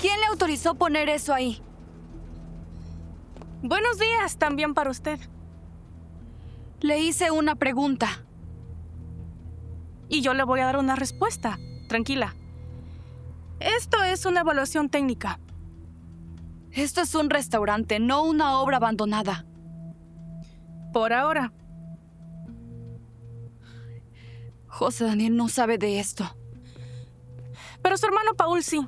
¿Quién le autorizó poner eso ahí? Buenos días también para usted. Le hice una pregunta. Y yo le voy a dar una respuesta. Tranquila. Esto es una evaluación técnica. Esto es un restaurante, no una obra abandonada. Por ahora. José Daniel no sabe de esto. Pero su hermano Paul sí.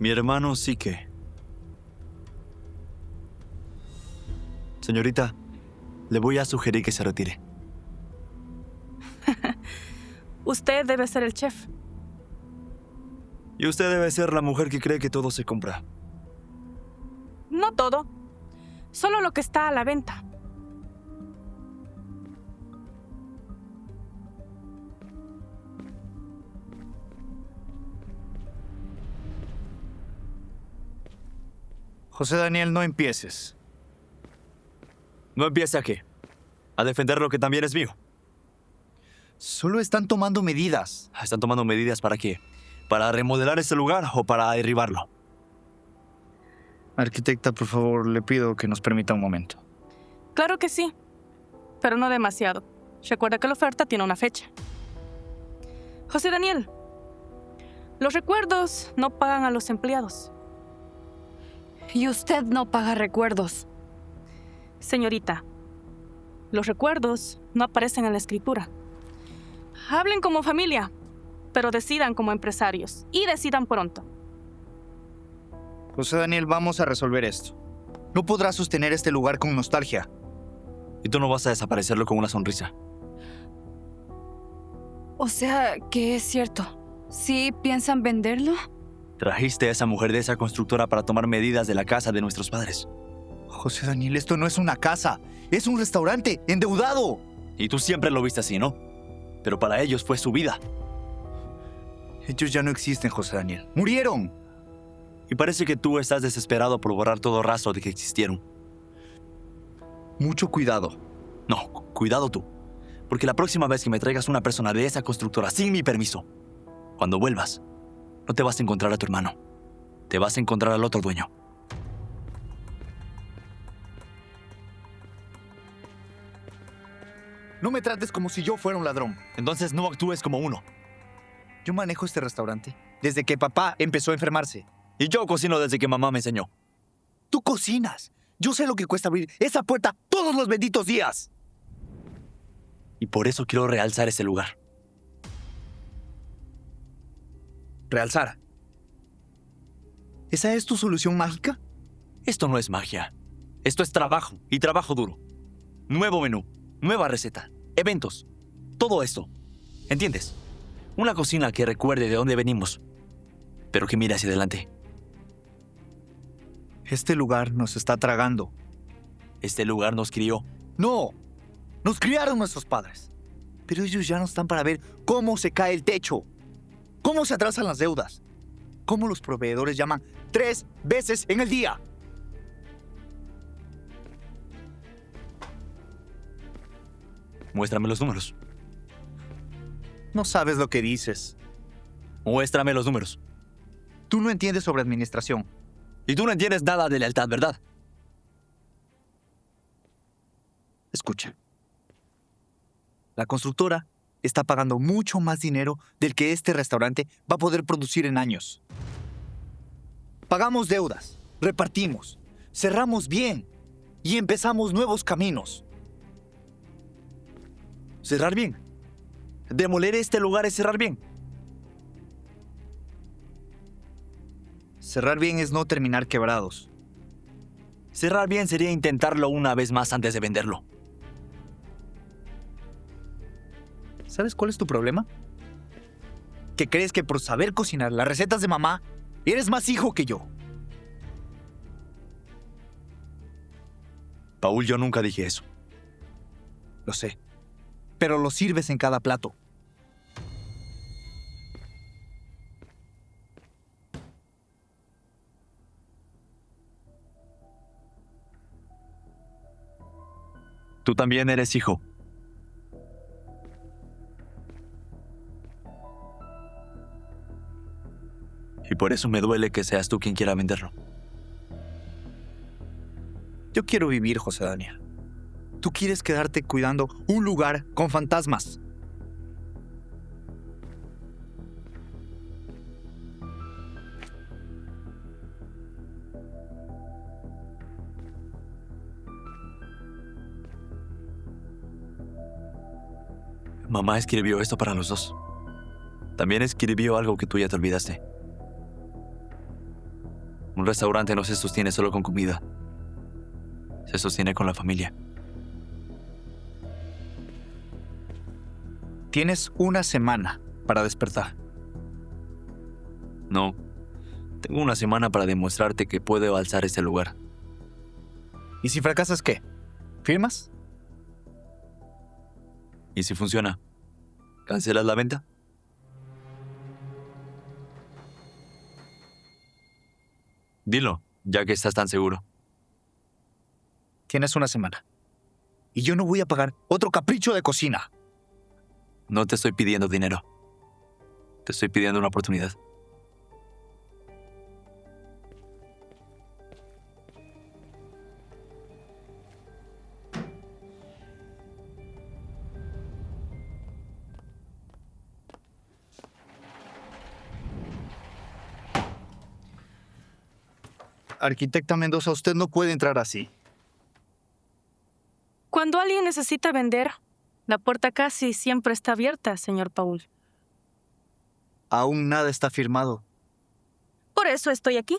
Mi hermano sí que. Señorita, le voy a sugerir que se retire. Usted debe ser el chef. Y usted debe ser la mujer que cree que todo se compra. No todo. Solo lo que está a la venta. José Daniel, no empieces. ¿No empiece a qué? ¿A defender lo que también es mío? Solo están tomando medidas. ¿Están tomando medidas para qué? ¿Para remodelar este lugar o para derribarlo? Arquitecta, por favor, le pido que nos permita un momento. Claro que sí. Pero no demasiado. Recuerda que la oferta tiene una fecha. José Daniel, los recuerdos no pagan a los empleados. Y usted no paga recuerdos. Señorita, los recuerdos no aparecen en la escritura. Hablen como familia, pero decidan como empresarios. Y decidan pronto. José Daniel, vamos a resolver esto. No podrás sostener este lugar con nostalgia. Y tú no vas a desaparecerlo con una sonrisa. O sea, que es cierto. ¿Sí piensan venderlo? Trajiste a esa mujer de esa constructora para tomar medidas de la casa de nuestros padres. José Daniel, esto no es una casa. Es un restaurante endeudado. Y tú siempre lo viste así, ¿no? Pero para ellos fue su vida. Ellos ya no existen, José Daniel. ¡Murieron! Y parece que tú estás desesperado por borrar todo rastro de que existieron. Mucho cuidado. No, cuidado tú. Porque la próxima vez que me traigas una persona de esa constructora sin mi permiso, cuando vuelvas, no te vas a encontrar a tu hermano. Te vas a encontrar al otro dueño. No me trates como si yo fuera un ladrón. Entonces no actúes como uno. Yo manejo este restaurante desde que papá empezó a enfermarse. Y yo cocino desde que mamá me enseñó. Tú cocinas. Yo sé lo que cuesta abrir esa puerta todos los benditos días. Y por eso quiero realzar ese lugar. Realzar. ¿Esa es tu solución mágica? Esto no es magia. Esto es trabajo, y trabajo duro. Nuevo menú, nueva receta, eventos. Todo esto. ¿Entiendes? Una cocina que recuerde de dónde venimos, pero que mire hacia adelante. Este lugar nos está tragando. Este lugar nos crió. ¡No! Nos criaron nuestros padres. Pero ellos ya no están para ver cómo se cae el techo, cómo se atrasan las deudas, cómo los proveedores llaman 3 veces en el día. Muéstrame los números. No sabes lo que dices. Muéstrame los números. Tú no entiendes sobre administración. Y tú no entiendes nada de lealtad, ¿verdad? Escucha. La constructora está pagando mucho más dinero del que este restaurante va a poder producir en años. Pagamos deudas, repartimos, cerramos bien y empezamos nuevos caminos. Cerrar bien. Demoler este lugar es cerrar bien. Cerrar bien es no terminar quebrados. Cerrar bien sería intentarlo una vez más antes de venderlo. ¿Sabes cuál es tu problema? Que crees que por saber cocinar las recetas de mamá, eres más hijo que yo. Paul, yo nunca dije eso. Lo sé, pero lo sirves en cada plato. Tú también eres hijo. Y por eso me duele que seas tú quien quiera venderlo. Yo quiero vivir, José Daniel. Tú quieres quedarte cuidando un lugar con fantasmas. Mamá escribió esto para los dos. También escribió algo que tú ya te olvidaste. Un restaurante no se sostiene solo con comida. Se sostiene con la familia. Tienes una semana para despertar. No. Tengo una semana para demostrarte que puedo alzar este lugar. ¿Y si fracasas qué? ¿Firmas? ¿Y si funciona? ¿Cancelas la venta? Dilo, ya que estás tan seguro. Tienes una semana. Y yo no voy a pagar otro capricho de cocina. No te estoy pidiendo dinero. Te estoy pidiendo una oportunidad. Arquitecta Mendoza, usted no puede entrar así. Cuando alguien necesita vender, la puerta casi siempre está abierta, señor Paul. Aún nada está firmado. Por eso estoy aquí.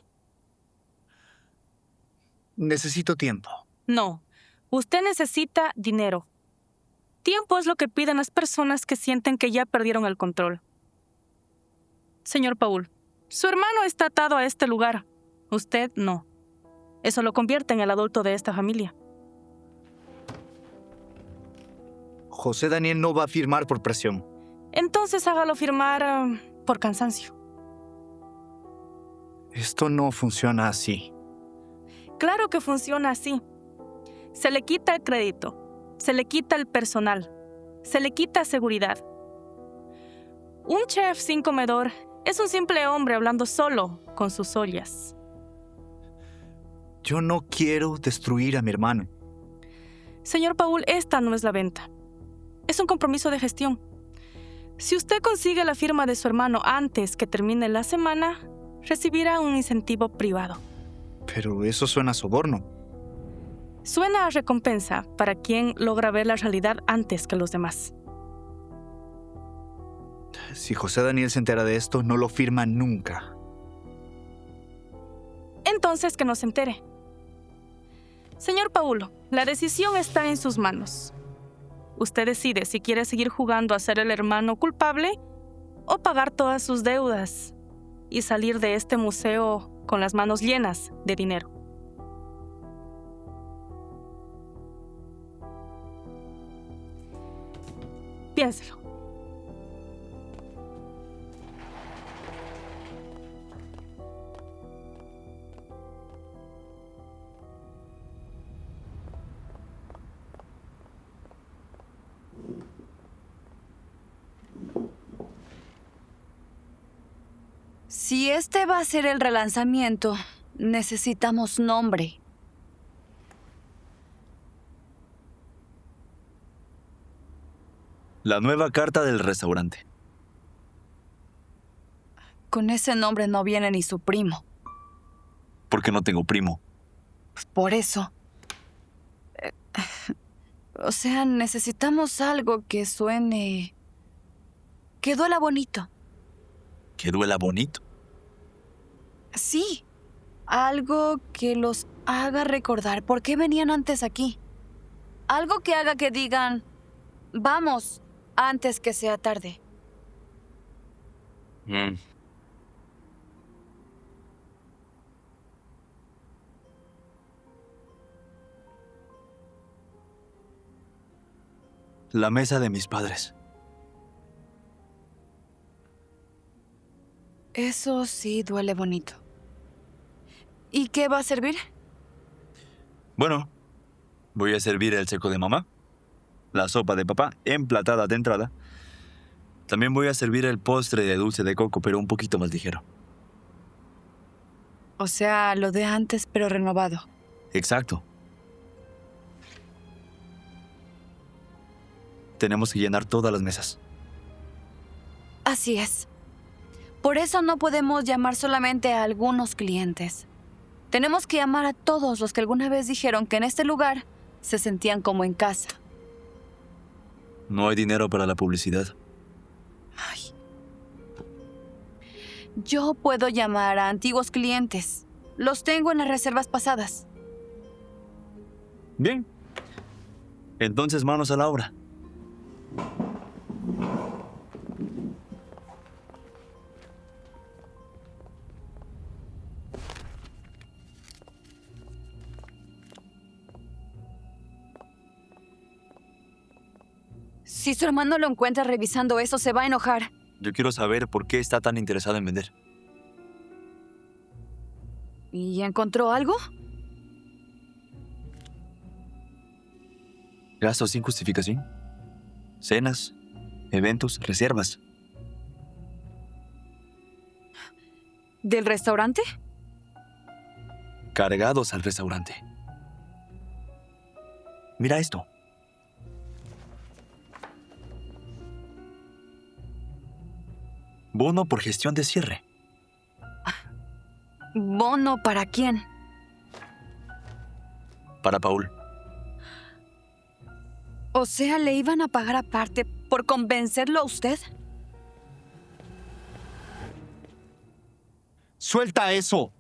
Necesito tiempo. No, usted necesita dinero. Tiempo es lo que piden las personas que sienten que ya perdieron el control. Señor Paul, su hermano está atado a este lugar. Usted no. Eso lo convierte en el adulto de esta familia. José Daniel no va a firmar por presión. Entonces hágalo firmar por cansancio. Esto no funciona así. Claro que funciona así. Se le quita el crédito, se le quita el personal, se le quita seguridad. Un chef sin comedor es un simple hombre hablando solo con sus ollas. Yo no quiero destruir a mi hermano. Señor Paul, esta no es la venta. Es un compromiso de gestión. Si usted consigue la firma de su hermano antes que termine la semana, recibirá un incentivo privado. Pero eso suena a soborno. Suena a recompensa para quien logra ver la realidad antes que los demás. Si José Daniel se entera de esto, no lo firma nunca. Entonces que no se entere. Señor Paulo, la decisión está en sus manos. Usted decide si quiere seguir jugando a ser el hermano culpable o pagar todas sus deudas y salir de este museo con las manos llenas de dinero. Piénselo. Si este va a ser el relanzamiento, necesitamos nombre. La nueva carta del restaurante. Con ese nombre no viene ni su primo. Porque no tengo primo. Pues por eso. O sea, necesitamos algo que suene... que duela bonito. Que duela bonito. Sí. Algo que los haga recordar por qué venían antes aquí. Algo que haga que digan, vamos, antes que sea tarde. La mesa de mis padres. Eso sí duele bonito. ¿Y qué va a servir? Bueno, voy a servir el seco de mamá, la sopa de papá, emplatada de entrada. También voy a servir el postre de dulce de coco, pero un poquito más ligero. O sea, lo de antes, pero renovado. Exacto. Tenemos que llenar todas las mesas. Así es. Por eso no podemos llamar solamente a algunos clientes. Tenemos que llamar a todos los que alguna vez dijeron que en este lugar se sentían como en casa. No hay dinero para la publicidad. Ay. Yo puedo llamar a antiguos clientes. Los tengo en las reservas pasadas. Bien. Entonces, manos a la obra. Si su hermano lo encuentra revisando eso, se va a enojar. Yo quiero saber por qué está tan interesado en vender. ¿Y encontró algo? Gastos sin justificación. Cenas, eventos, reservas. ¿Del restaurante? Cargados al restaurante. Mira esto. Bono por gestión de cierre. ¿Bono para quién? Para Paul. O sea, ¿le iban a pagar aparte por convencerlo a usted? ¡Suelta eso!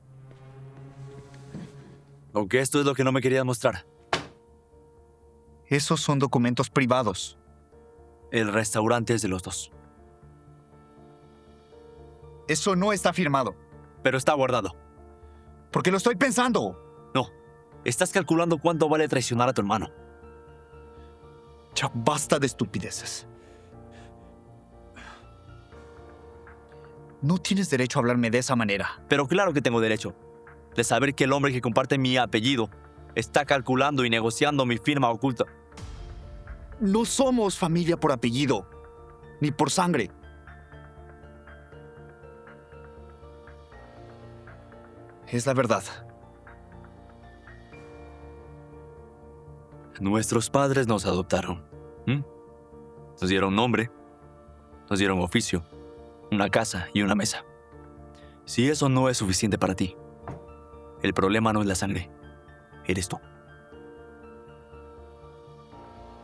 Aunque esto es lo que no me querías mostrar. Esos son documentos privados. El restaurante es de los dos. Eso no está firmado. Pero está guardado. Porque lo estoy pensando. No. Estás calculando cuánto vale traicionar a tu hermano. Ya basta de estupideces. No tienes derecho a hablarme de esa manera. Pero claro que tengo derecho. De saber que el hombre que comparte mi apellido está calculando y negociando mi firma oculta. No somos familia por apellido, ni por sangre. Es la verdad. Nuestros padres nos adoptaron. Nos dieron nombre, nos dieron oficio, una casa y una mesa. Si eso no es suficiente para ti, el problema no es la sangre, eres tú.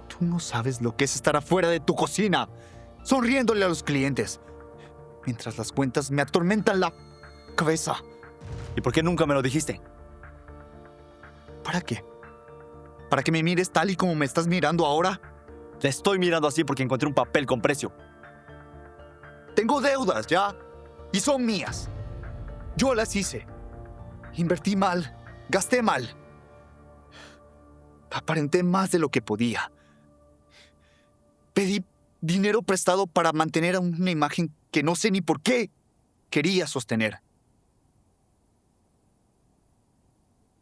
Tú no sabes lo que es estar afuera de tu cocina, sonriéndole a los clientes, mientras las cuentas me atormentan la cabeza. ¿Y por qué nunca me lo dijiste? ¿Para qué? ¿Para que me mires tal y como me estás mirando ahora? Te estoy mirando así porque encontré un papel con precio. Tengo deudas, ¿ya? Y son mías. Yo las hice. Invertí mal. Gasté mal. Aparenté más de lo que podía. Pedí dinero prestado para mantener una imagen que no sé ni por qué quería sostener.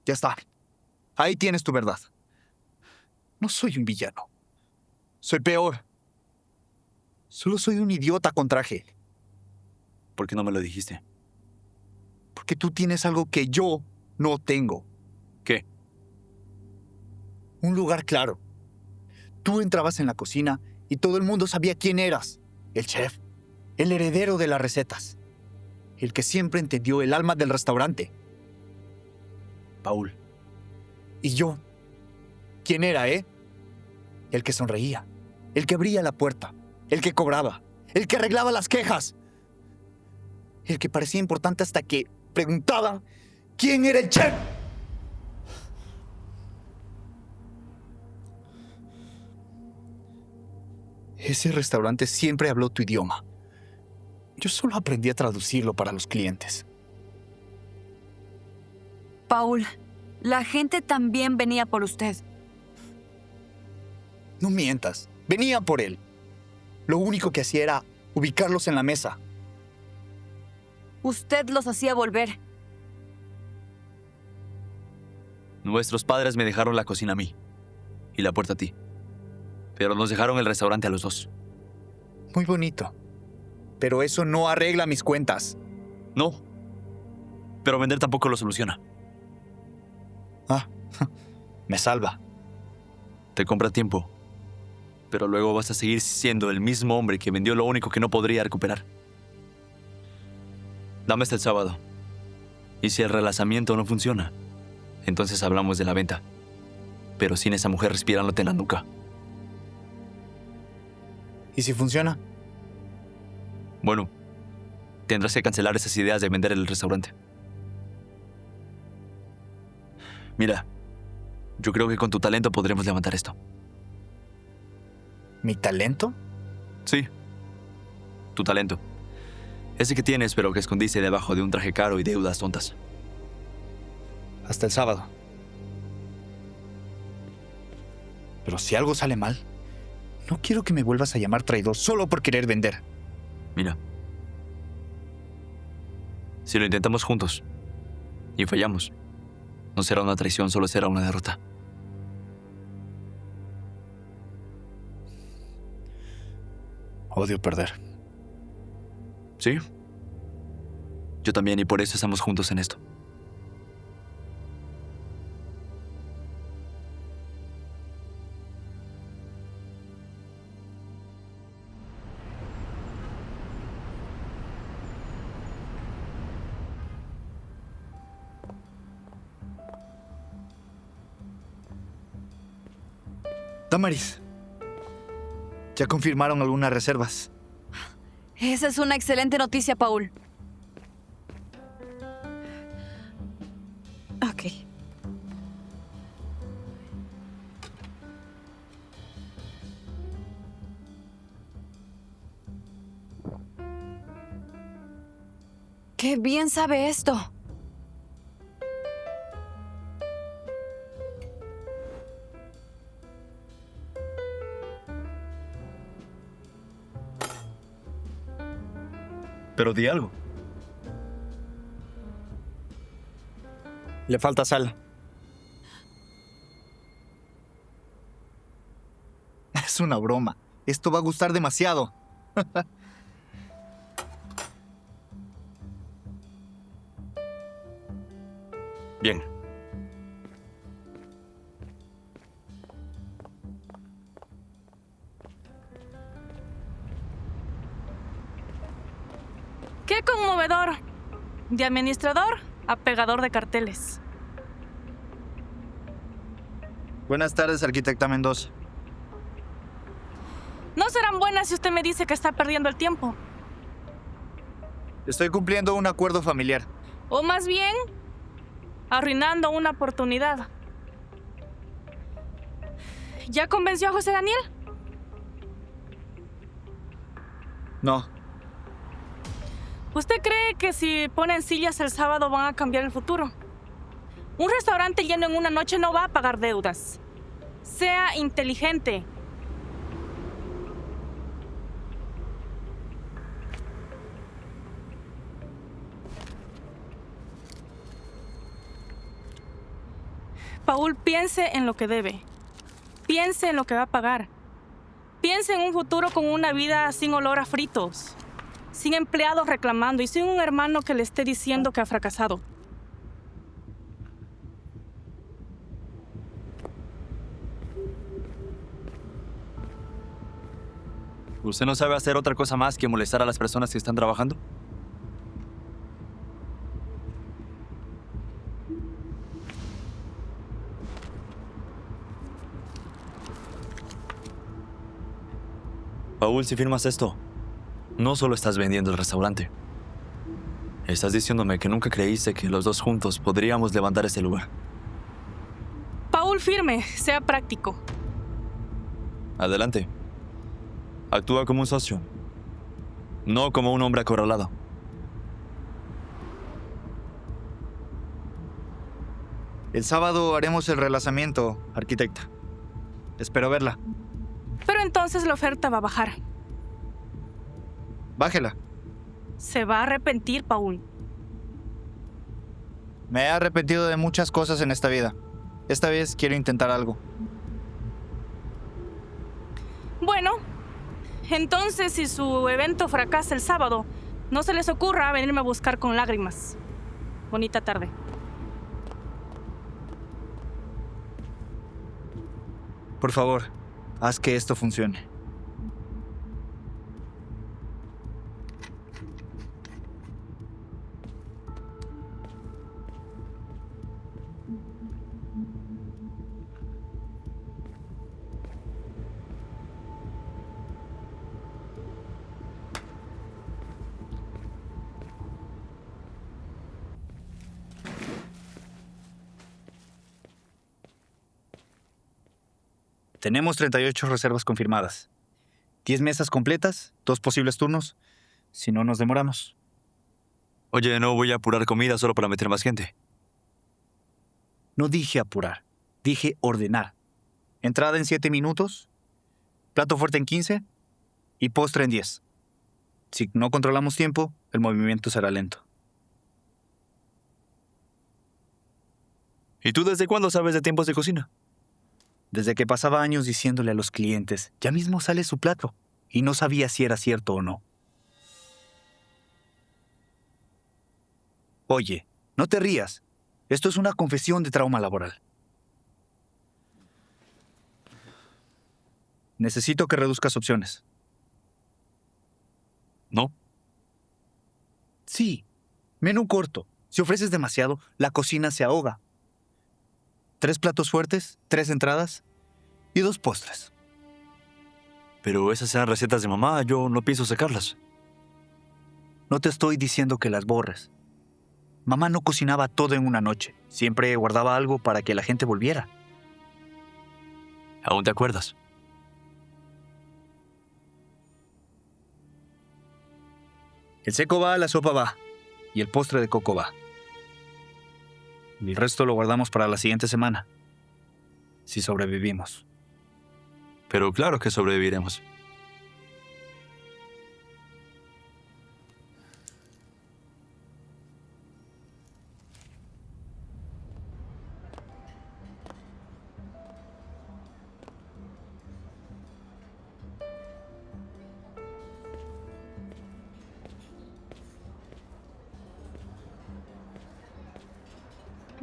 Ya está. Ahí tienes tu verdad. No soy un villano. Soy peor. Solo soy un idiota con traje. ¿Por qué no me lo dijiste? Porque tú tienes algo que yo no tengo. ¿Qué? Un lugar claro. Tú entrabas en la cocina y todo el mundo sabía quién eras. El chef. El heredero de las recetas. El que siempre entendió el alma del restaurante. Paul. Y yo. ¿Quién era, eh? El que sonreía. El que abría la puerta. El que cobraba. El que arreglaba las quejas. El que parecía importante hasta que preguntaba quién era el chef. Ese restaurante siempre habló tu idioma. Yo solo aprendí a traducirlo para los clientes. Paul, la gente también venía por usted. No mientas. Venían por él. Lo único que hacía era ubicarlos en la mesa. Usted los hacía volver. Nuestros padres me dejaron la cocina a mí y la puerta a ti. Pero nos dejaron el restaurante a los dos. Muy bonito. Pero eso no arregla mis cuentas. No. Pero vender tampoco lo soluciona. Ah, me salva. Te compra tiempo. Pero luego vas a seguir siendo el mismo hombre que vendió lo único que no podría recuperar. Dame hasta el sábado. Y si el relanzamiento no funciona, entonces hablamos de la venta. Pero sin esa mujer respirándote en la nuca. ¿Y si funciona? Bueno, tendrás que cancelar esas ideas de vender el restaurante. Mira, yo creo que con tu talento podremos levantar esto. ¿Mi talento? Sí, tu talento. Ese que tienes, pero que escondiste debajo de un traje caro y deudas tontas. Hasta el sábado. Pero si algo sale mal, no quiero que me vuelvas a llamar traidor solo por querer vender. Mira, si lo intentamos juntos y fallamos, no será una traición, solo será una derrota. Odio perder. ¿Sí? Yo también, y por eso estamos juntos en esto. Damaris, ya confirmaron algunas reservas. Esa es una excelente noticia, Paul. Ok. ¡Qué bien sabe esto! Pero di algo. Le falta sal. Es una broma. Esto va a gustar demasiado. Bien. ¡Qué conmovedor! De administrador a pegador de carteles. Buenas tardes, arquitecta Mendoza. No serán buenas si usted me dice que está perdiendo el tiempo. Estoy cumpliendo un acuerdo familiar. O más bien, arruinando una oportunidad. ¿Ya convenció a José Daniel? No, ¿Usted cree que si ponen sillas el sábado van a cambiar el futuro? Un restaurante lleno en una noche no va a pagar deudas. Sea inteligente. Paul, piense en lo que debe. Piense en lo que va a pagar. Piense en un futuro con una vida sin olor a fritos, sin empleados reclamando y sin un hermano que le esté diciendo que ha fracasado. ¿Usted no sabe hacer otra cosa más que molestar a las personas que están trabajando? Paul, si firmas esto, no solo estás vendiendo el restaurante. Estás diciéndome que nunca creíste que los dos juntos podríamos levantar este lugar. Paul, firme, sea práctico. Adelante. Actúa como un socio, no como un hombre acorralado. el sábado haremos el relanzamiento, arquitecta. Espero verla. Pero entonces la oferta va a bajar. Bájela. Se va a arrepentir, Paul. Me he arrepentido de muchas cosas en esta vida. Esta vez quiero intentar algo. Bueno, entonces si su evento fracasa el sábado, no se les ocurra venirme a buscar con lágrimas. Bonita tarde. Por favor, haz que esto funcione. Tenemos 38 reservas confirmadas. 10 mesas completas, 2 posibles turnos, si no nos demoramos. Oye, no voy a apurar comida solo para meter más gente. No dije apurar, dije ordenar. Entrada en 7 minutos, plato fuerte en 15 y postre en 10. Si no controlamos tiempo, el movimiento será lento. ¿Y tú desde cuándo sabes de tiempos de cocina? Desde que pasaba años diciéndole a los clientes, ya mismo sale su plato, y no sabía si era cierto o no. Oye, no te rías. Esto es una confesión de trauma laboral. Necesito que reduzcas opciones. ¿No? Sí, menú corto. Si ofreces demasiado, la cocina se ahoga. 3 platos fuertes, 3 entradas y 2 postres. Pero esas eran recetas de mamá, yo no pienso sacarlas. No te estoy diciendo que las borres. Mamá no cocinaba todo en una noche. Siempre guardaba algo para que la gente volviera. ¿Aún te acuerdas? El seco va, la sopa va. Y el postre de coco va. El resto lo guardamos para la siguiente semana. Si sobrevivimos. Pero claro que sobreviviremos.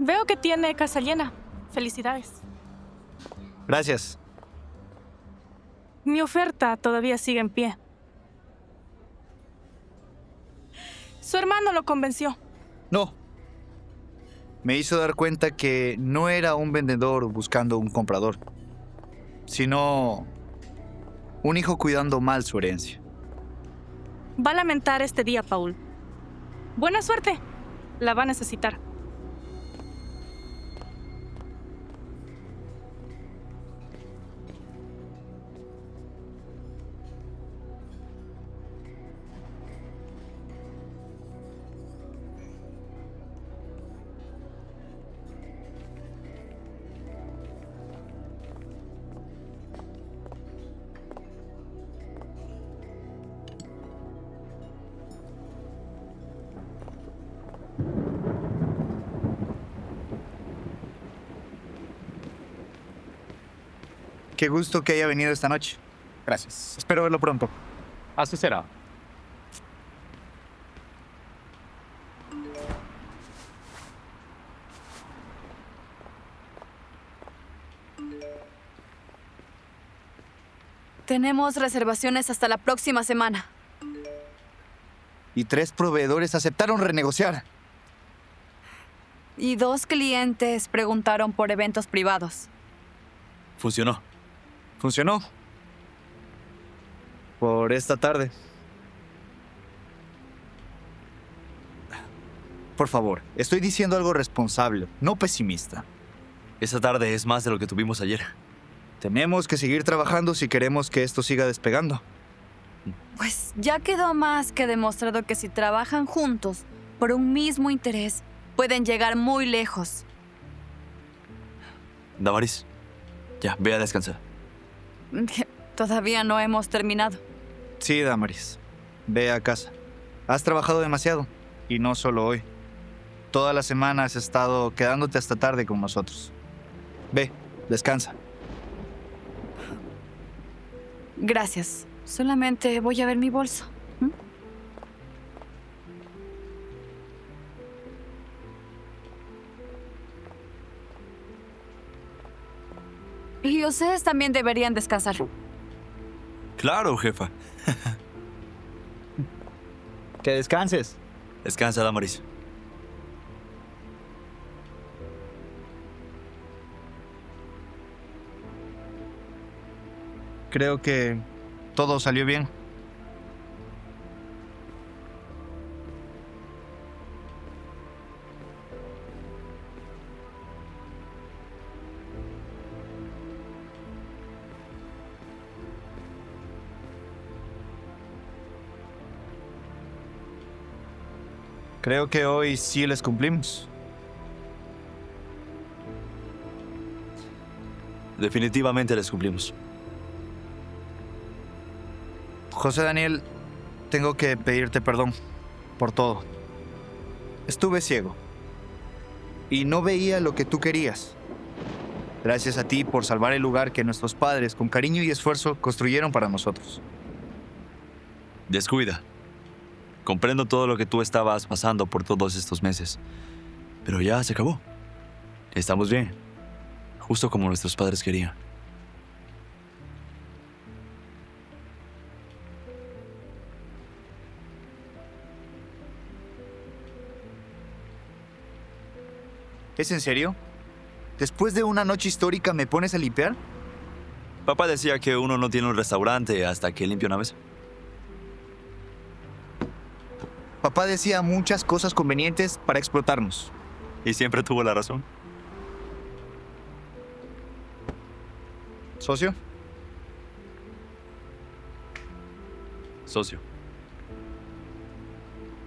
Veo que tiene casa llena. Felicidades. Gracias. Mi oferta todavía sigue en pie. Su hermano lo convenció. No. Me hizo dar cuenta que no era un vendedor buscando un comprador, sino un hijo cuidando mal su herencia. Va a lamentar este día, Paul. Buena suerte. La va a necesitar. Qué gusto que haya venido esta noche. Gracias. Espero verlo pronto. Así será. Tenemos reservaciones hasta la próxima semana. Y 3 proveedores aceptaron renegociar. Y 2 clientes preguntaron por eventos privados. Funcionó. Funcionó. Por esta tarde. Por favor, estoy diciendo algo responsable, no pesimista. Esa tarde es más de lo que tuvimos ayer. Tenemos que seguir trabajando si queremos que esto siga despegando. Pues ya quedó más que demostrado que si trabajan juntos por un mismo interés, pueden llegar muy lejos. Damaris, ya, ve a descansar. Todavía no hemos terminado. Sí, Damaris. Ve a casa. Has trabajado demasiado. Y no solo hoy. Toda la semana has estado quedándote hasta tarde con nosotros. Ve, descansa. Gracias. Solamente voy a ver mi bolso. Y ustedes también deberían descansar. Claro, jefa. Que descanses. Descansa, Damaris. Creo que todo salió bien. Creo que hoy sí les cumplimos. Definitivamente les cumplimos. José Daniel, tengo que pedirte perdón por todo. Estuve ciego y no veía lo que tú querías. Gracias a ti por salvar el lugar que nuestros padres, con cariño y esfuerzo, construyeron para nosotros. Descuida. Comprendo todo lo que tú estabas pasando por todos estos meses. Pero ya se acabó. Estamos bien. Justo como nuestros padres querían. ¿Es en serio? ¿Después de una noche histórica me pones a limpiar? Papá decía que uno no tiene un restaurante hasta que limpia una mesa. Papá decía muchas cosas convenientes para explotarnos. Y siempre tuvo la razón. ¿Socio? Socio.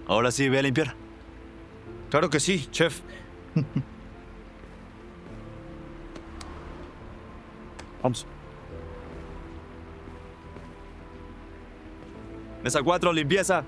Ahora sí, ve a limpiar. Claro que sí, chef. Vamos. Mesa 4, limpieza.